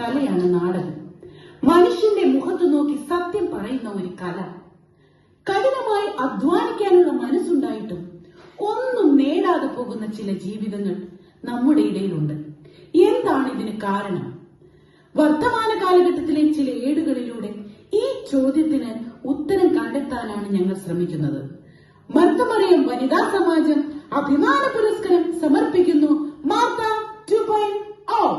കലയാണ് നാടകം. മനുഷ്യന്റെ മുഖത്ത് നോക്കി സത്യം പറയുന്ന ഒരു കല. കഠിനമായി അധ്വാനിക്കാനുള്ള മനസ്സുണ്ടായിട്ടും ഒന്നും നേടാതെ പോകുന്ന ചില ജീവിതങ്ങൾ നമ്മുടെ ഇടയിലുണ്ട്. എന്താണ് ഇതിന് കാരണം? വർത്തമാന കാലഘട്ടത്തിലെ ചില ഏടുകളിലൂടെ ഈ ചോദ്യത്തിന് ഉത്തരം കണ്ടെത്താനാണ് ഞങ്ങൾ ശ്രമിക്കുന്നത്. മർത്തമറിയം വനിതാ സമാജം അഭിമാന പുരസ്കാരം സമർപ്പിക്കുന്നു മാർത്ത 2.0.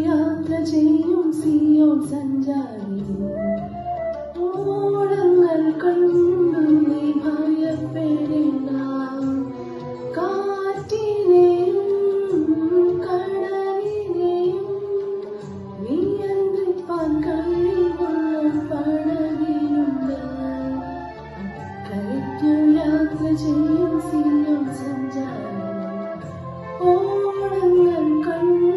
യാത്ര ചെയ്യും സിയോൻ സഞ്ചാരി, ഓളങ്ങൾ കണ്ടു നീ ഭയപ്പെടേണ്ട. കാറ്റിനെയും കടലിനെയും നിയന്ത്രിപ്പാൻ കഴിവുള്ള പടകിലുണ്ട്. അക്കരയ്ക്കു യാത്ര ചെയ്യും സിയോൻ സഞ്ചാരി, ഓളങ്ങൾ കണ്ടു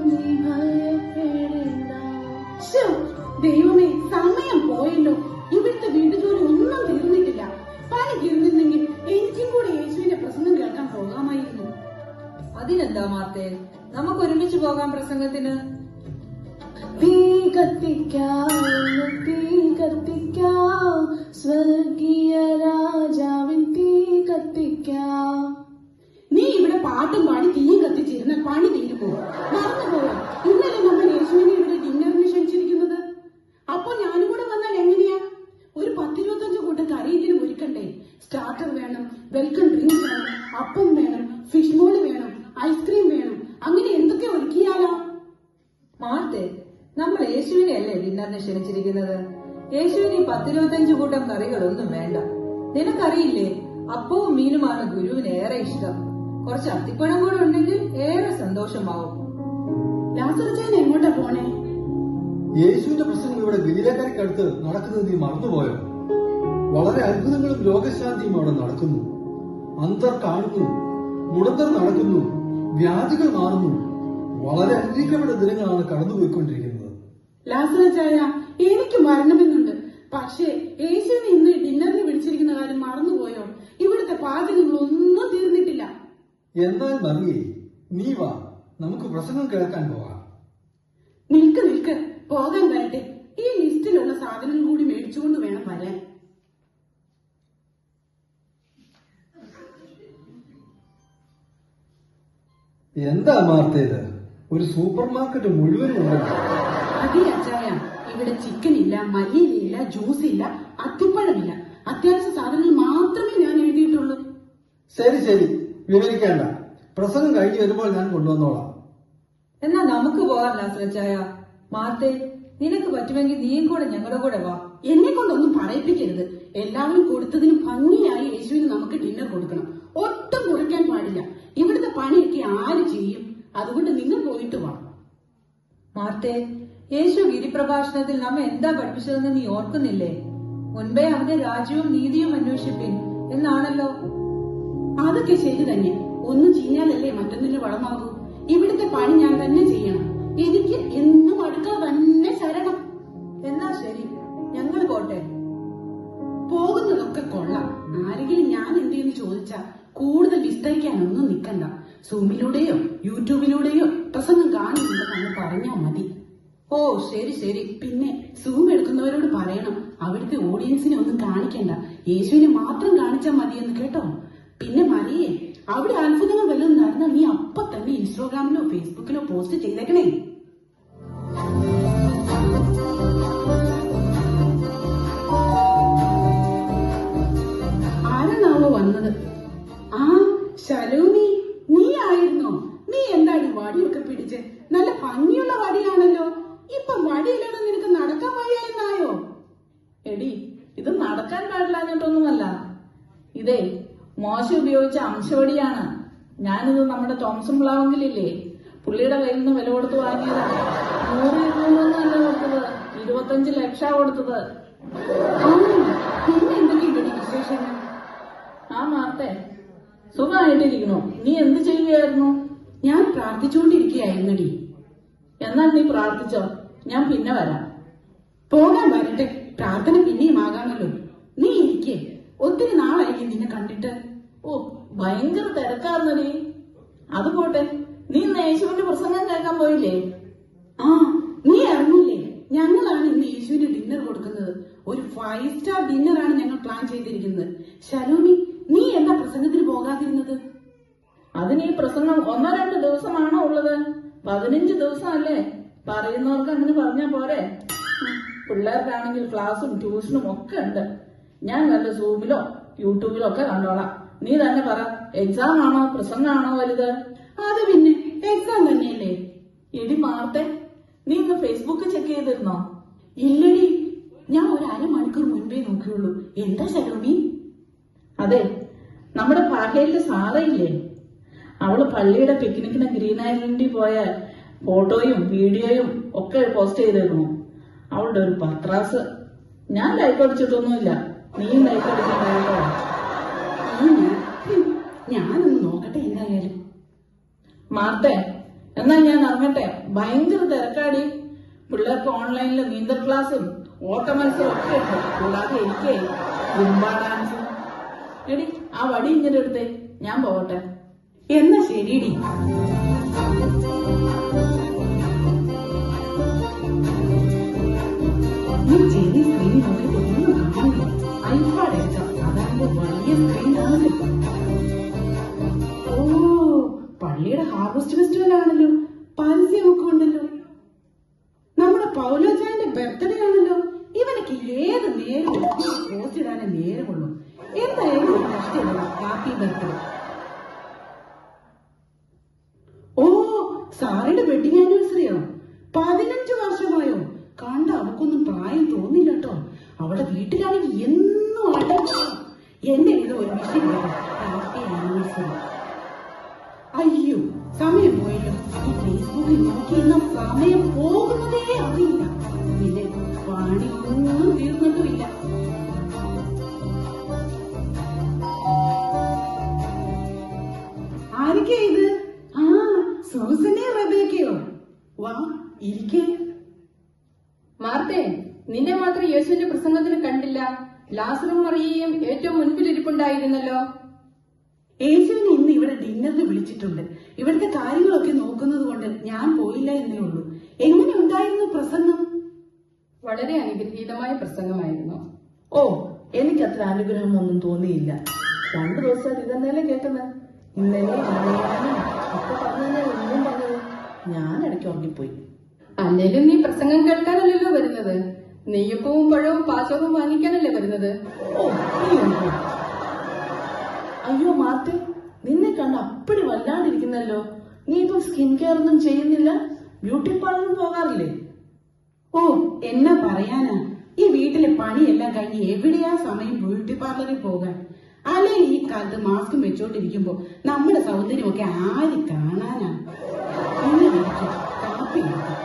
നീ ഭയപ്പെടേണ്ട. ദൈവമേ, സമയം പോയല്ലോ. ഇവിടുത്തെ വീട്ടുജോലി ഒന്നും തീർന്നിട്ടില്ല. പണി തീർന്നിരുന്നെങ്കിൽ എനിക്കും കൂടെ യേശുവിന്റെ പ്രസംഗം കേൾക്കാൻ പോകാമായിരുന്നു. അതിനെന്താ മാർത്തേ, നമുക്ക് ഒരുമിച്ച് പോകാം പ്രസംഗത്തിന്. തീ കത്തിക്കാം, തീ കത്തിക്കാം, സ്വർഗീയ രാജാവിൻ തീ കത്തിക്കാം. നീ ഇവിടെ പാട്ടും പാടി തീയും കത്തിച്ചിരുന്ന പണി തീരുമോ? മറന്നുപോയോ? ഇന്നലെ നമ്മൾ യേശുവിനെ ഇവിടെ ഡിന്നറിന് ക്ഷണിച്ചിരിക്കുന്നത്. അപ്പൊ ഞാനും കൂടെ വന്നാൽ എങ്ങനെയാ? ഒരു 10-25 കൂട്ടം കറിയെങ്കിലും ഒരുക്കണ്ടേ? സ്റ്റാർട്ടർ വേണം, വെൽക്കം ഡ്രിങ്ക് വേണം, അപ്പം വേണം, ഫിഷ് മോള് വേണം, ഐസ്ക്രീം വേണം. അങ്ങനെ എന്തൊക്കെ ഒരുക്കിയാലോ? മാർത്തേ, നമ്മൾ യേശുവിനെ അല്ലേ ഡിന്നറിന് ക്ഷണിച്ചിരിക്കുന്നത്. യേശുവിന് 10-25 കൂട്ടം കറികളൊന്നും വേണ്ട. നിനക്കറിയില്ലേ, അപ്പവും മീനുമാണ് ഗുരുവിന് ഏറെ ഇഷ്ടം. കുറച്ച് അത്തിപ്പഴം കൂടെ ഉണ്ടെങ്കിൽ ഏറെ സന്തോഷമാവും. ലാസറച്ചൻ എങ്ങോട്ടാ പോണേ? യേശുവിന്റെ പ്രസംഗം ഇവിടെ ഗലീലക്കരയ്ക്കടുത്ത് നടക്കുന്നത് നീ മറന്നുപോയോ? വളരെ അത്ഭുതങ്ങളും രോഗശാന്തിയും അവിടെ നടക്കുന്നു. അന്തർ കാണുന്നു, മുടന്തർ നടക്കുന്നു, വ്യാധികൾ മാറുന്നു. വളരെ അനുഗ്രഹിക്കപ്പെട്ട ദിനങ്ങളാണ് കടന്നുപോയിക്കൊണ്ടിരിക്കുന്നത്. ലാസറച്ചായ, എനിക്ക് മരണമെന്നുണ്ട്. പക്ഷേ യേശുവിനെ ഇന്ന് ഡിന്നറിന് വിളിച്ചിരിക്കുന്ന കാര്യം മറന്നുപോയോ? ഇവിടുത്തെ പാചകങ്ങളൊന്നും തീർന്നിട്ടില്ല. എന്നാൽ മറിയേ, നീ വാ, നമുക്ക് പ്രസംഗം കേൾക്കാൻ പോകാം. നിൽക്ക്, പോകാൻ വരട്ടെ. ഈ ലിസ്റ്റിലുള്ള സാധനങ്ങൾ കൂടി മേടിച്ചുകൊണ്ട് വേണം വരാൻ. എന്താ മാർത്തേത്? ഒരു സൂപ്പർ മാർക്കറ്റ് മുഴുവനും ഉണ്ടല്ലോ. അതെ അച്ചായ, ഇവിടെ ചിക്കൻ ഇല്ല, മല്ലിയില, ജ്യൂസ് ഇല്ല, അത്തിപ്പഴമില്ല. അത്യാവശ്യ സാധനങ്ങൾ മാത്രമേ ഞാൻ എഴുതിയിട്ടുള്ളൂ. ശരി, വിവരിക്കേണ്ട. പ്രസംഗം കഴിഞ്ഞ് വരുമ്പോൾ ഞാൻ കൊണ്ടുവന്നോളാം. എന്നാ നമുക്ക് പോകാം ലാസറച്ചായ. മാർത്തേ, നിനക്ക് പറ്റുമെങ്കിൽ നീയും കൂടെ ഞങ്ങളുടെ കൂടെ വാ. എന്നെ കൊണ്ടൊന്നും പറയിപ്പിക്കരുത്. എല്ലാവരും കൊടുത്തതിന് ഭംഗിയായി യേശുവിന് നമുക്ക് ഡിന്നർ കൊടുക്കണം. ഒട്ടും കുറയ്ക്കാൻ പാടില്ല. ഇവിടുത്തെ പണിയൊക്കെ ആര് ചെയ്യും? അതുകൊണ്ട് നിങ്ങൾ പോയിട്ട് വാ. മാർത്തേ, യേശു ഗിരിപ്രഭാഷണത്തിൽ നമ്മെ എന്താ പഠിപ്പിച്ചതെന്ന് നീ ഓർക്കുന്നില്ലേ? മുൻപേ അവന്റെ രാജ്യവും നീതിയും അന്വേഷിപ്പിൻ എന്നാണല്ലോ. അതൊക്കെ ശരി തന്നെ. ഒന്ന് ചെയ്യാനല്ലേ മറ്റൊന്നിന് വളമാകൂ. ഇവിടുത്തെ പണി ഞാൻ തന്നെ ചെയ്യണം. എനിക്ക് എന്നും അടുക്കള തന്നെ ശരണം. എന്നാ ശരി, ഞങ്ങൾ പോട്ടെ. പോകുന്നതൊക്കെ കൊള്ളാം. ആരെങ്കിലും ഞാൻ എന്തെന്ന് ചോദിച്ചാ കൂടുതൽ വിസ്തരിക്കാനൊന്നും നിൽക്കണ്ട. സൂമിലൂടെയോ യൂട്യൂബിലൂടെയോ പ്രസംഗം കാണുന്നുണ്ടെന്ന് പറഞ്ഞാൽ മതി. ഓ ശരി ശരി. പിന്നെ സൂം എടുക്കുന്നവരോട് പറയണം, അവിടുത്തെ ഓഡിയൻസിനെ ഒന്നും കാണിക്കണ്ട, യേശുവിനെ മാത്രം കാണിച്ചാൽ മതിയെന്ന് കേട്ടോ. പിന്നെ മറിയേ, അവിടെ അത്ഭുതങ്ങൾ വല്ലതും നടന്നാൽ നീ അപ്പൊ തന്നെ ഇൻസ്റ്റാഗ്രാമിലോ ഫേസ്ബുക്കിലോ പോസ്റ്റ് ചെയ്തേക്കണേ. ആരാണാവോ വന്നത്? ആ ശലോമി, നീ ആയിരുന്നോ? നീ എന്താടി വടിയൊക്കെ പിടിച്ച്? നല്ല ഭംഗിയുള്ള വടിയാണല്ലോ. ഇപ്പൊ വടിയില്ലാതെ നിനക്ക് നടക്കാൻ വയ്യായെന്നായോ? എടി, ഇത് നടക്കാൻ പാടില്ലാഞ്ഞിട്ടൊന്നുമല്ല. ഇതേ മോശം ഉപയോഗിച്ച അംശവടിയാണ്. ഞാനിത് നമ്മുടെ തോമസും പ്ലാവെങ്കിലില്ലേ, പുള്ളിയുടെ കയ്യിൽ നിന്ന് വില കൊടുത്ത് വാങ്ങിയതാണ്. 100 രൂപയൊന്നുമല്ല കൊടുത്തത്, 25 ലക്ഷം കൊടുത്തത്. പിന്നെ എന്തൊക്കെയുണ്ട് വിശേഷങ്ങൾ? ആ മാർത്തെ, സുഖമായിട്ടിരിക്കണു. നീ എന്ത് ചെയ്യുകയായിരുന്നു? ഞാൻ പ്രാർത്ഥിച്ചുകൊണ്ടിരിക്കുകയായിരുന്നടി. എന്നാൽ നീ പ്രാർത്ഥിച്ചോ, ഞാൻ പിന്നെ വരാം. പോകാൻ വരട്ടെ, പ്രാർത്ഥന പിന്നെയും ആകാമല്ലോ. നീ ഇരിക്കേ, ഒത്തിരി നാളായി നിന്നെ കണ്ടിട്ട്. ഓ, ഭയങ്കര തിരക്കാർന്നടി. അത് പോട്ടെ, നീ ഇന്ന് യേശുവിന്റെ പ്രസംഗം കേൾക്കാൻ പോയില്ലേ? ആ, നീ അറിഞ്ഞില്ലേ? ഞങ്ങളാണ് ഇന്ന് യേശുവിന് ഡിന്നർ കൊടുക്കുന്നത്. ഒരു 5 സ്റ്റാർ ഡിന്നറാണ് ഞങ്ങൾ പ്ലാൻ ചെയ്തിരിക്കുന്നത്. ശലോമി, നീ എന്താ പ്രസംഗത്തിന് പോകാതിരുന്നത്? അതിന് ഈ പ്രസംഗം 1-2 ദിവസമാണോ ഉള്ളത്? 15 ദിവസമല്ലേ? പറയുന്നവർക്ക് അങ്ങനെ പറഞ്ഞാ പോരെ? പിള്ളേർക്കാണെങ്കിൽ ക്ലാസ്സും ട്യൂഷനും ഒക്കെ ഉണ്ട്. ഞാൻ വല്ല സൂമിലോ യൂട്യൂബിലോ ഒക്കെ കണ്ടോളാം. നീ തന്നെ പറ, എക്സാം ആണോ പ്രസംഗമാണോ വലുത്? അത് പിന്നെ എക്സാം തന്നെയല്ലേ. എടി മാർത്തെ, നീ ഇന്ന് ഫേസ്ബുക്ക് ചെക്ക് ചെയ്തിരുന്നോ? ഇല്ലടി, ഞാൻ ഒരു അരമണിക്കൂർ മുൻപേ നോക്കിയുള്ളൂ. എന്താ ശലോമി? അതെ, നമ്മുടെ പാഹയിലെ സാറയില്ലേ, അവള് പള്ളിയുടെ പിക്നിക്കിന് ഗ്രീൻ ഐലൻഡിൽ പോയ ഫോട്ടോയും വീഡിയോയും ഒക്കെ പോസ്റ്റ് ചെയ്തിരുന്നു. അവളുടെ ഒരു പത്രാസ്. ഞാൻ ലൈക്ക് അടിച്ചിട്ടൊന്നുമില്ല, നീ ലൈക്ക് അടിച്ചിട്ടുണ്ടോ? ഞാനൊന്ന് നോക്കട്ടെ എന്തായാലും. മാർത്തെ, എന്നാ ഞാൻ ഇറങ്ങട്ടെ. ഭയങ്കര തിരക്കാടി. പിള്ളേർക്ക് ഓൺലൈനിൽ നീന്തൽ ക്ലാസ്സും ഓട്ട മത്സരം ഒക്കെ ഉണ്ട്. കൂടാതെ എനിക്ക് ഗുംബ ഡാൻസും. എടി, ആ വടി ഇങ്ങനെ എടുത്തേ, ഞാൻ പോകട്ടെ. എന്നാ ശരിയടി. നീ ചെറിയ സ്ക്രീനിൽ നോക്കിയിട്ട് ഒന്നും കാണില്ല. ഐപാഡ് എടുക്കാം, അതാകുമ്പോ വലിയ സ്ക്രീനാണ്. ഓ, പള്ളിയുടെ ഹാർവസ്റ്റ് ഫെസ്റ്റിവൽ ആണല്ലോ. പരസ്യമൊക്കെ ഉണ്ടല്ലോ. നമ്മുടെ പൗലോചാന്റെ ബർത്ത്ഡേ ആണല്ലോ. ഇവനക്ക് ഏത് നേരവും പോസ്റ്റ് ഇടാനേ നേരമുള്ളൂ. എന്തായാലും ഒരു കഷ്ടമില്ല. Happy birthday. ഓ, സാറിന്റെ വെഡിങ് ആനിവേഴ്സറിയോ? 15 വർഷമായോ? കണ്ട അവക്കൊന്നും പ്രായം തോന്നില്ല കേട്ടോ. അവളുടെ വീട്ടിലാണെങ്കിൽ എന്നും അടങ്ങും. എന്റെ ഇത് ഒരു വിഷയം ഹാപ്പി ആനിവേഴ്സറി. അയ്യോ, സമയം പോയല്ലോ. ഈ ഫേസ്ബുക്കിൽ നോക്കിയിരുന്ന സമയം പോകുന്നതേ അറിയില്ല. പിന്നെ പണിയൊന്നും തീർന്നിട്ടുമില്ല. ആരൊക്കെയാ ഇത്? ആ, സൂസനെ റബേക്കയോ? വാ, ഇരിക്കേ. മാർത്തേ, നിന്നെ മാത്രം യേശുവിന്റെ പ്രസംഗത്തിന് കണ്ടില്ല. ലാസറും മറിയയും ഏറ്റവും മുൻപിലിരിപ്പുണ്ടായിരുന്നല്ലോ. യേശുവിനെ ഇന്ന് ഇവിടെ ഡിന്നറിന് വിളിച്ചിട്ടുണ്ട്. ഇവിടുത്തെ കാര്യങ്ങളൊക്കെ നോക്കുന്നത് കൊണ്ട് ഞാൻ പോയില്ല എന്നേ ഉള്ളൂ. എങ്ങനെ ഉണ്ടായിരുന്നു പ്രസംഗം? വളരെ അനുഗ്രഹീതമായ പ്രസംഗമായിരുന്നു. ഓ, എനിക്കത്ര അനുഗ്രഹമൊന്നും തോന്നിയില്ല. 2 ദിവസമായിട്ട് ഇതെന്നല്ലേ കേൾക്കുന്നത്. ഇന്നലെ ഒക്കെ പറഞ്ഞതന്നെ ഒന്നും പറഞ്ഞത്. ഞാൻ ഇടയ്ക്ക് ഉറങ്ങിപ്പോയി. അല്ലേലും നീ പ്രസംഗം കേൾക്കാനല്ലല്ലോ വരുന്നത്. നെയ്യപ്പവും പഴവും പാചകവും വാങ്ങിക്കാനല്ലേ വരുന്നത്. ഓ, നീ ഉണ്ടോ? അയ്യോ മാർത്തെ, നിന്നെ കണ്ട് അപ്പടി വല്ലാണ്ടിരിക്കുന്നല്ലോ. നീ ഇപ്പൊ സ്കിൻ കെയർ ഒന്നും ചെയ്യുന്നില്ല? ബ്യൂട്ടി പാർലറിൽ പോകാറില്ലേ? ഓ, എന്നാ പറയാനാ. ഈ വീട്ടിലെ പണിയെല്ലാം കഴിഞ്ഞ് എവിടെയാ സമയം ബ്യൂട്ടി പാർലറിൽ പോകാൻ? അല്ലെ ഈ കാലത്ത് മാസ്കും വെച്ചോണ്ടിരിക്കുമ്പോ നമ്മുടെ സൗന്ദര്യമൊക്കെ ആര് കാണാനാ? ഇന്ന് വിളിക്കും, കാപ്പി കൊടുക്കും.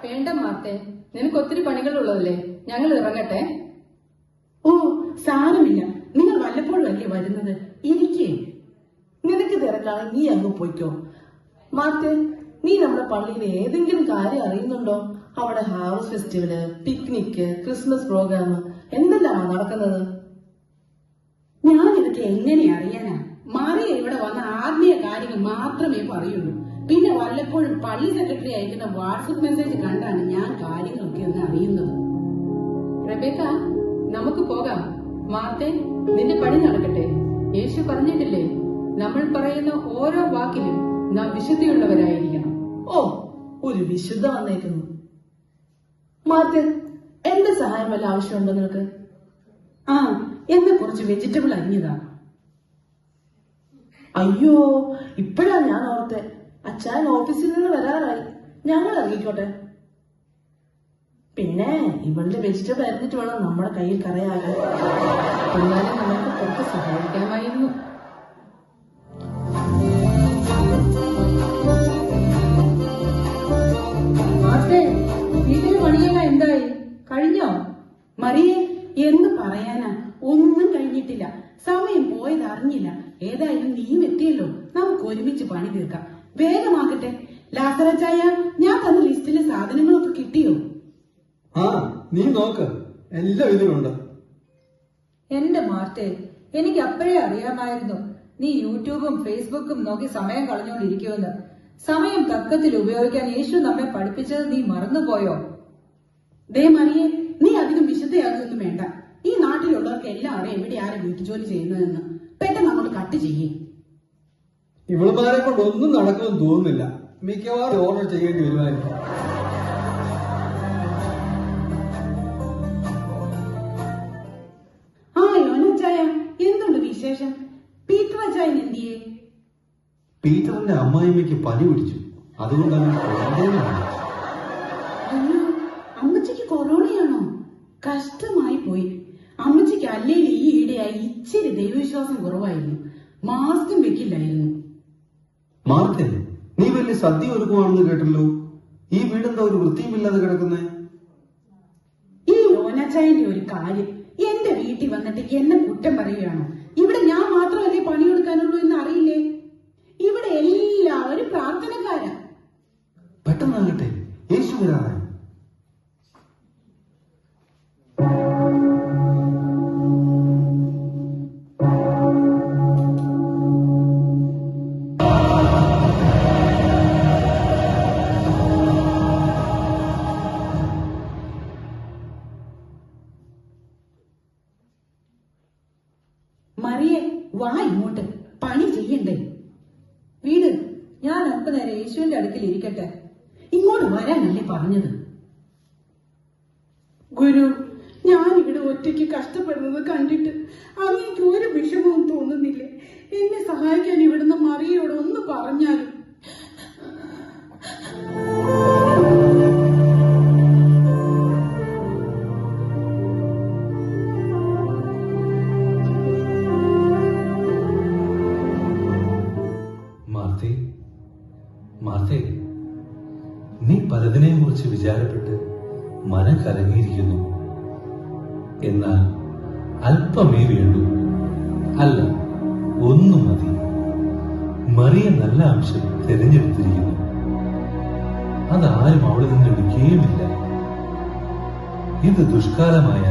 വേണ്ട മാർത്തേ, നിനക്ക് ഒത്തിരി പണികളുള്ളതല്ലേ. ഞങ്ങൾ ഇറങ്ങട്ടെ. ഓ, സാരമില്ല. നിങ്ങൾ വല്ലപ്പോഴും അല്ലേ വരുന്നത്. ഇരിക്കേ. നിനക്ക് തിരക്കാണ്, നീ അങ്ങ് പോയിക്കോ. മാർത്തെ, നീ നമ്മുടെ പള്ളിയിലെ ഏതെങ്കിലും കാര്യം അറിയുന്നുണ്ടോ? അവിടെ harvest festival, picnic, Christmas program എന്തെല്ലാമാ നടക്കുന്നത്? ഞാനിതൊക്കെ എങ്ങനെ അറിയാനാ? മറിയ ഇവിടെ വന്ന ആത്മീയ കാര്യങ്ങൾ മാത്രമേ പറയുള്ളൂ. പിന്നെ വല്ലപ്പോഴും പള്ളി സെക്രട്ടറി അയക്കുന്ന വാട്സപ്പ് മെസ്സേജ് കണ്ടാണ് ഞാൻ കാര്യങ്ങളൊക്കെ ഒന്ന് അറിയുന്നത്. റബേക്ക, നമുക്ക് പോകാം. മാർത്തേ, നിന്റെ പണി നടക്കട്ടെ. യേശു പറഞ്ഞിട്ടില്ലേ, നമ്മൾ പറയുന്ന ഓരോ വാക്കിലും നാം വിശുദ്ധിയുള്ളവരായിരിക്കണം. ഓ, ഒരു വിശുദ്ധ വന്നേക്കുന്നു. മാർട്ടിൻ, എന്റെ സഹായം വല്ല ആവശ്യമുണ്ടോ നിനക്ക്? ആ, എന്നെ കുറച്ച് വെജിറ്റബിൾ അരിഞ്ഞതാ. അയ്യോ, ഇപ്പോഴാ ഞാൻ ഓർത്തെ. അച്ഛൻ ഓഫീസിൽ നിന്ന് വരാറായി. ഞങ്ങൾ ഇറങ്ങിക്കോട്ടെ. പിന്നെ ഇവളുടെ വെജിറ്റബിൾ അരിഞ്ഞിട്ട് വേണം നമ്മുടെ കയ്യിൽ കറയാകാൻ. എന്നാലും നമുക്ക് കുറച്ച് സഹായിക്കാമായിരുന്നു. വീട്ടിലെ പണിയെല്ലാം എന്തായി? കഴിഞ്ഞോ? മറിയെ, എന്ന് പറയാനാ, ഒന്നും കഴിഞ്ഞിട്ടില്ല. സമയം പോയത് അറിഞ്ഞില്ല. ഏതായാലും നീയും എത്തിയല്ലോ, നമുക്ക് ഒരുമിച്ച് പണി തീർക്കാം. വേഗമാകട്ടെ. ലാസറച്ചായ, ഞാൻ തന്ന ലിസ്റ്റിലെ സാധനങ്ങളൊക്കെ കിട്ടിയോ? ആ, നീ നോക്ക്, എല്ലാം ഇതിലുണ്ട്. എന്റെ മാർട്ടെ, എനിക്ക് അപ്പോഴേ അറിയാമായിരുന്നു നീ യൂട്യൂബും ഫേസ്ബുക്കും നോക്കി സമയം കളഞ്ഞുകൊണ്ടിരിക്കുമെന്ന്. സമയം തക്കത്തിൽ ഉപയോഗിക്കാൻ യേശു നമ്മെ പഠിപ്പിച്ചത് നീ മറന്നുപോയോ? ദേ മറിയെ, നീ അധികം വിശുദ്ധയാകൊന്നും വേണ്ട. ഈ നാട്ടിലുള്ളവർക്ക് എല്ലാം അറിയാം എവിടെ ആരെ വീട്ടുജോലി ചെയ്യുന്നതെന്ന്. പെട്ടെന്ന് അങ്ങോട്ട് കട്ട് ചെയ്യേ. ഇവളുമാരെ കൊണ്ട് ഒന്നും നടക്കുമെന്ന് തോന്നുന്നില്ല. മിക്കവാറും ഓർഡർ ചെയ്യേണ്ടി വരുമായിരിക്കും. ആ യോനച്ചായ, എന്തുണ്ട് വിശേഷം? പീറ്റർ അച്ചായൻ എന്തിയേ? പീറ്ററിന്റെ അമ്മായിമ്മയ്ക്ക് പനി പിടിച്ചു, അതുകൊണ്ടാണ് അയ്യോ, അമ്മച്ചിക്ക് കൊറോണയാണോ? കഷ്ടമായി പോയി. അമ്മച്ചിക്ക് അല്ലെങ്കിൽ ഈ ഈടെയായി ഇച്ചിരി ദൈവവിശ്വാസം കുറവായിരുന്നു. മാസ്കും വെക്കില്ലായിരുന്നു. മാർട്ടിൻ, നീ വലിയ സദ്യ ഒരുക്കുവാണെന്ന് കേട്ടല്ലോ. ഈ വീടെന്താ ഒരു വൃത്തിയുമില്ലാതെ കിടക്കുന്നേ? ഈ യോനച്ചായന്റെ ഒരു കാര്യം, എന്റെ വീട്ടിൽ വന്നിട്ട് എന്നെ കുറ്റം പറയുകയാണോ? ഇവിടെ ഞാൻ മാത്രമല്ലേ പണിയെടുക്കാനുള്ളൂ എന്ന് അറിയില്ലേ? ഇവിടെ എല്ലാവരും പ്രാർത്ഥനക്കാരാ. പെട്ടെന്നാകട്ടെ, യേശു വരാറായി. മറിയെ, വാ ഇങ്ങോട്ട്, പണി ചെയ്യണ്ടേ? വീട്, ഞാൻ അല്പനേരം യേശുവിന്റെ അടുക്കൽ ഇരിക്കട്ടെ. ഇങ്ങോട്ട് വരാനല്ലേ പറഞ്ഞത്? ഗുരു, ഞാൻ ഇവിടെ ഒറ്റയ്ക്ക് കഷ്ടപ്പെടുന്നത് കണ്ടിട്ട് അങ്ങേക്ക് ഒരു വിഷമവും തോന്നുന്നില്ലേ? എന്നെ സഹായിക്കാൻ ഇവിടുന്ന് മറിയോട് ഒന്ന് പറഞ്ഞാലും. മാർത്തേ, നീ പലതിനെയും കുറിച്ച് വിചാരപ്പെട്ട് മനം കലങ്ങിയിരിക്കുന്നു. എന്നാൽ അല്പമേ വേണ്ടൂ. അല്ല, ഒന്നു മതി. മറിയ നല്ല അംശം തിരഞ്ഞെടുത്തിരിക്കുന്നു. അതാരും അവളിൽ നിന്ന് എടുക്കുകയുമില്ല. ഇത് ദുഷ്കാലമായ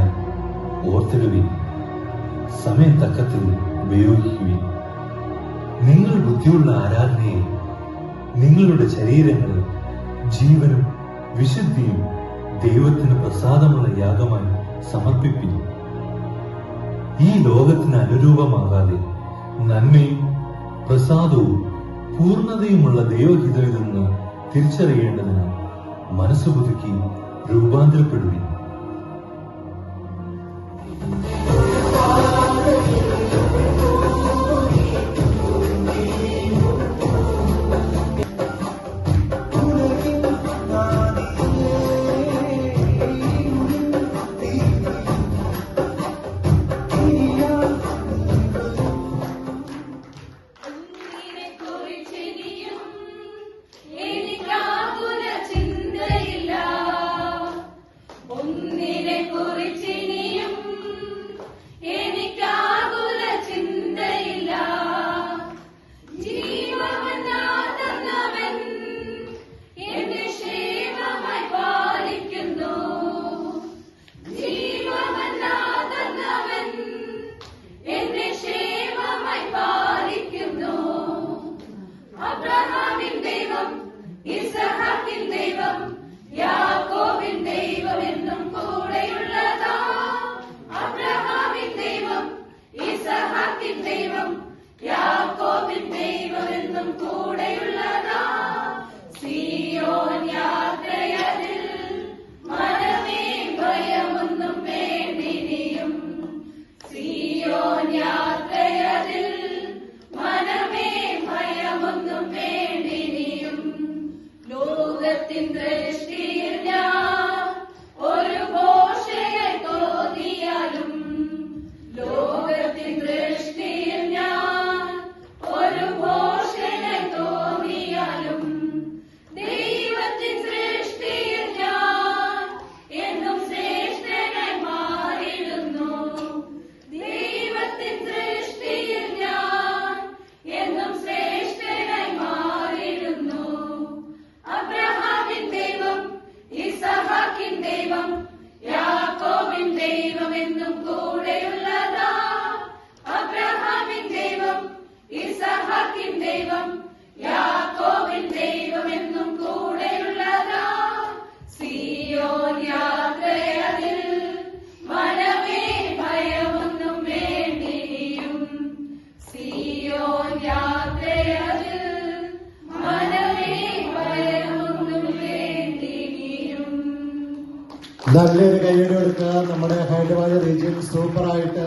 ഓർത്തിടുവിൻ, സമയം തക്കത്തിൽ ഉപയോഗിക്കുവിൻ. നിങ്ങൾ ബുദ്ധിയുള്ള ആരാധനയെ നിങ്ങളുടെ ശരീരങ്ങളിൽ ജീവനും വിശുദ്ധിയും ദൈവത്തിന് പ്രസാദമുള്ള യാഗമായി സമർപ്പിപ്പിൻ. ഈ ലോകത്തിന് അനുരൂപമാകാതെ നന്മയും പ്രസാദവും പൂർണ്ണതയുമുള്ള ദൈവഹിതത്തിൽ നിന്ന് തിരിച്ചറിയേണ്ടതിന് മനസ്സ് പുതുക്കി രൂപാന്തരപ്പെടുവിൻ. ചിന്തയില്ല നല്ലൊരു കൈയ്യടി കൊടുക്കുക. നമ്മുടെ ഹൈദരാബാദ് റീജിയൻ സൂപ്പറായിട്ട്